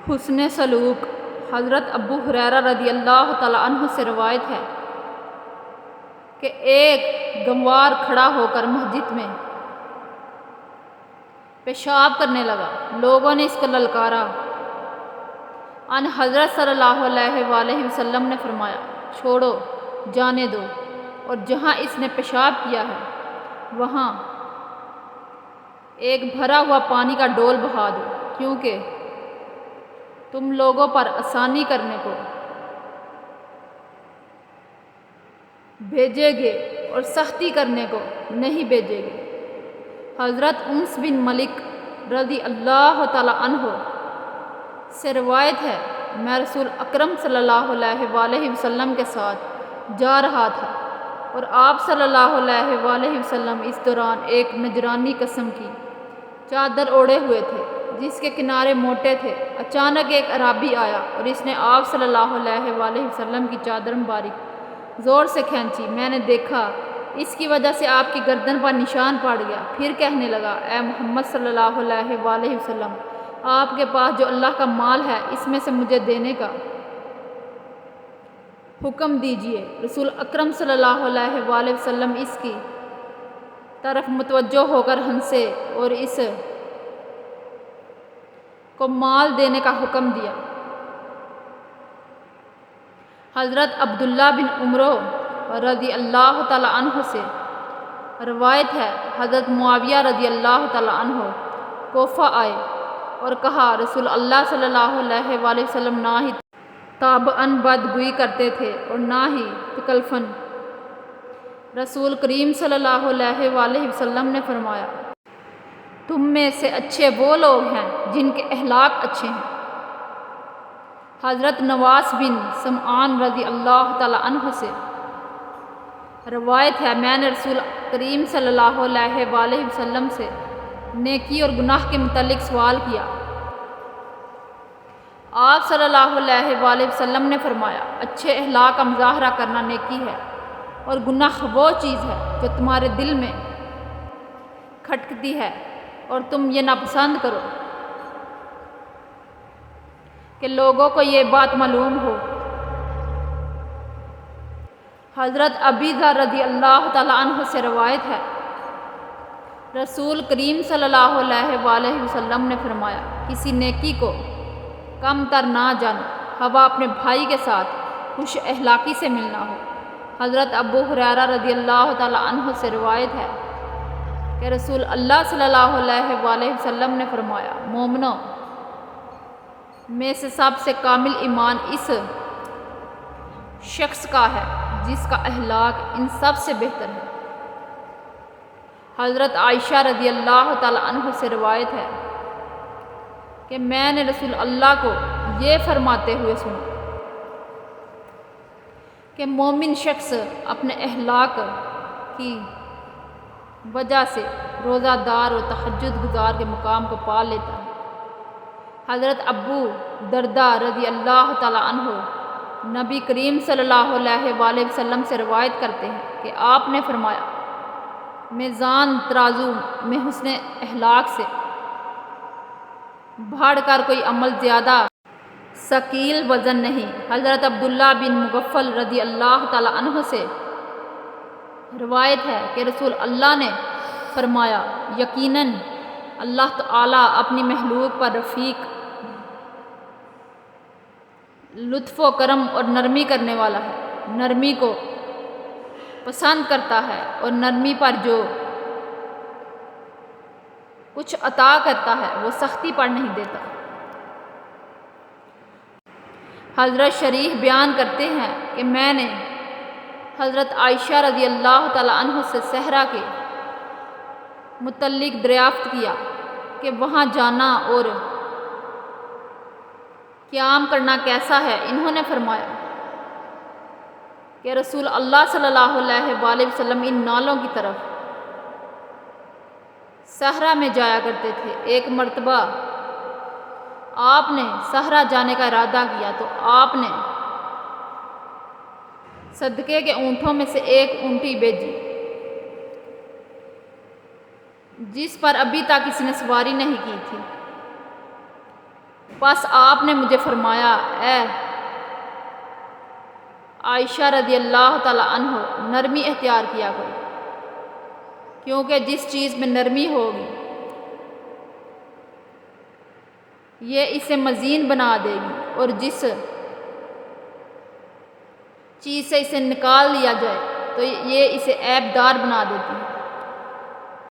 حسن سلوک حضرت ابو ہریرہ رضی اللہ تعالیٰ عنہ سے روایت ہے کہ ایک گنوار کھڑا ہو کر مسجد میں پیشاب کرنے لگا۔ لوگوں نے اس کو للکارا۔ ان حضرت صلی اللہ علیہ وآلہ وسلم نے فرمایا، چھوڑو، جانے دو، اور جہاں اس نے پیشاب کیا ہے وہاں ایک بھرا ہوا پانی کا ڈول بہا دو، کیونکہ تم لوگوں پر آسانی کرنے کو بھیجے گے اور سختی کرنے کو نہیں بھیجے گے۔ حضرت انس بن مالک رضی اللہ تعالیٰ عنہ سے روایت ہے، میں رسول اکرم صلی اللہ علیہ وآلہ وسلم کے ساتھ جا رہا تھا اور آپ صلی اللہ علیہ وآلہ وسلم اس دوران ایک نجرانی قسم کی چادر اوڑھے ہوئے تھے جس کے کنارے موٹے تھے۔ اچانک ایک اعرابی آیا اور اس نے آپ صلی اللہ علیہ وآلہ وسلم کی چادر مبارک زور سے کھینچی۔ میں نے دیکھا اس کی وجہ سے آپ کی گردن پر نشان پڑ گیا۔ پھر کہنے لگا، اے محمد صلی اللہ علیہ وآلہ وسلم، آپ کے پاس جو اللہ کا مال ہے اس میں سے مجھے دینے کا حکم دیجیے۔ رسول اکرم صلی اللہ علیہ وآلہ وسلم اس کی طرف متوجہ ہو کر ہنسے اور اس کو مال دینے کا حکم دیا۔ حضرت عبداللہ بن عمر رضی اللہ تعالیٰ عنہ سے روایت ہے، حضرت معاویہ رضی اللہ تعالیٰ عنہ کوفہ آئے اور کہا، رسول اللہ صلی اللہ علیہ وآلہ وسلم نہ ہی طبعاً بدگوئی کرتے تھے اور نہ ہی تکلفاً۔ رسول کریم صلی اللہ علیہ وآلہ وسلم نے فرمایا، تم میں سے اچھے وہ لوگ ہیں جن کے اخلاق اچھے ہیں۔ حضرت نواس بن سمعان رضی اللہ تعالیٰ عنہ سے روایت ہے، میں نے رسول کریم صلی اللہ علیہ وآلہ وسلم سے نیکی اور گناہ کے متعلق سوال کیا۔ آپ صلی اللہ علیہ وآلہ وسلم نے فرمایا، اچھے اخلاق کا مظاہرہ کرنا نیکی ہے، اور گناہ وہ چیز ہے جو تمہارے دل میں کھٹکتی ہے اور تم یہ ناپسند کرو کہ لوگوں کو یہ بات معلوم ہو۔ حضرت ابی ذر رضی اللہ تعالیٰ عنہ سے روایت ہے، رسول کریم صلی اللہ علیہ وآلہ وسلم نے فرمایا، کسی نیکی کو کم تر نہ جانو، ہوا اپنے بھائی کے ساتھ خوش اخلاقی سے ملنا ہو۔ حضرت ابو ہریرہ رضی اللہ تعالیٰ عنہ سے روایت ہے کہ رسول اللہ صلی اللہ علیہ وآلہ وسلم نے فرمایا، مومنوں میں سے سب سے کامل ایمان اس شخص کا ہے جس کا اخلاق ان سب سے بہتر ہے۔ حضرت عائشہ رضی اللہ تعالیٰ عنہ سے روایت ہے کہ میں نے رسول اللہ کو یہ فرماتے ہوئے سنا کہ مومن شخص اپنے اخلاق کی وجہ سے روزہ دار اور تہجد گزار کے مقام کو پا لیتا ہے۔ حضرت ابو درداء رضی اللہ تعالیٰ عنہ نبی کریم صلی اللہ علیہ وآلہ وسلم سے روایت کرتے ہیں کہ آپ نے فرمایا، میزان ترازو میں حسن اخلاق سے بڑھ کر کوئی عمل زیادہ ثقیل وزن نہیں۔ حضرت عبداللہ بن مغفل رضی اللہ تعالیٰ عنہ سے روایت ہے کہ رسول اللہ نے فرمایا، یقیناً اللہ تعالیٰ اپنی مخلوق پر رفیق، لطف و کرم اور نرمی کرنے والا ہے، نرمی کو پسند کرتا ہے اور نرمی پر جو کچھ عطا کرتا ہے وہ سختی پر نہیں دیتا۔ حضرت شریح بیان کرتے ہیں کہ میں نے حضرت عائشہ رضی اللہ تعالیٰ عنہ سے صحرا کے متعلق دریافت کیا کہ وہاں جانا اور قیام کرنا کیسا ہے۔ انہوں نے فرمایا کہ رسول اللہ صلی اللہ علیہ وآلہ وسلم ان نالوں کی طرف صحرا میں جایا کرتے تھے۔ ایک مرتبہ آپ نے صحرا جانے کا ارادہ کیا تو آپ نے صدقے کے اونٹوں میں سے ایک اونٹی بھیجی جس پر ابھی تک کسی نے سواری نہیں کی تھی۔ پس آپ نے مجھے فرمایا، اے عائشہ رضی اللہ تعالیٰ عنہ، نرمی اختیار کیا کرو، کیونکہ جس چیز میں نرمی ہوگی یہ اسے مزین بنا دے گی، اور جس چیز سے اسے نکال لیا جائے تو یہ اسے عیب دار بنا دیتی ہے۔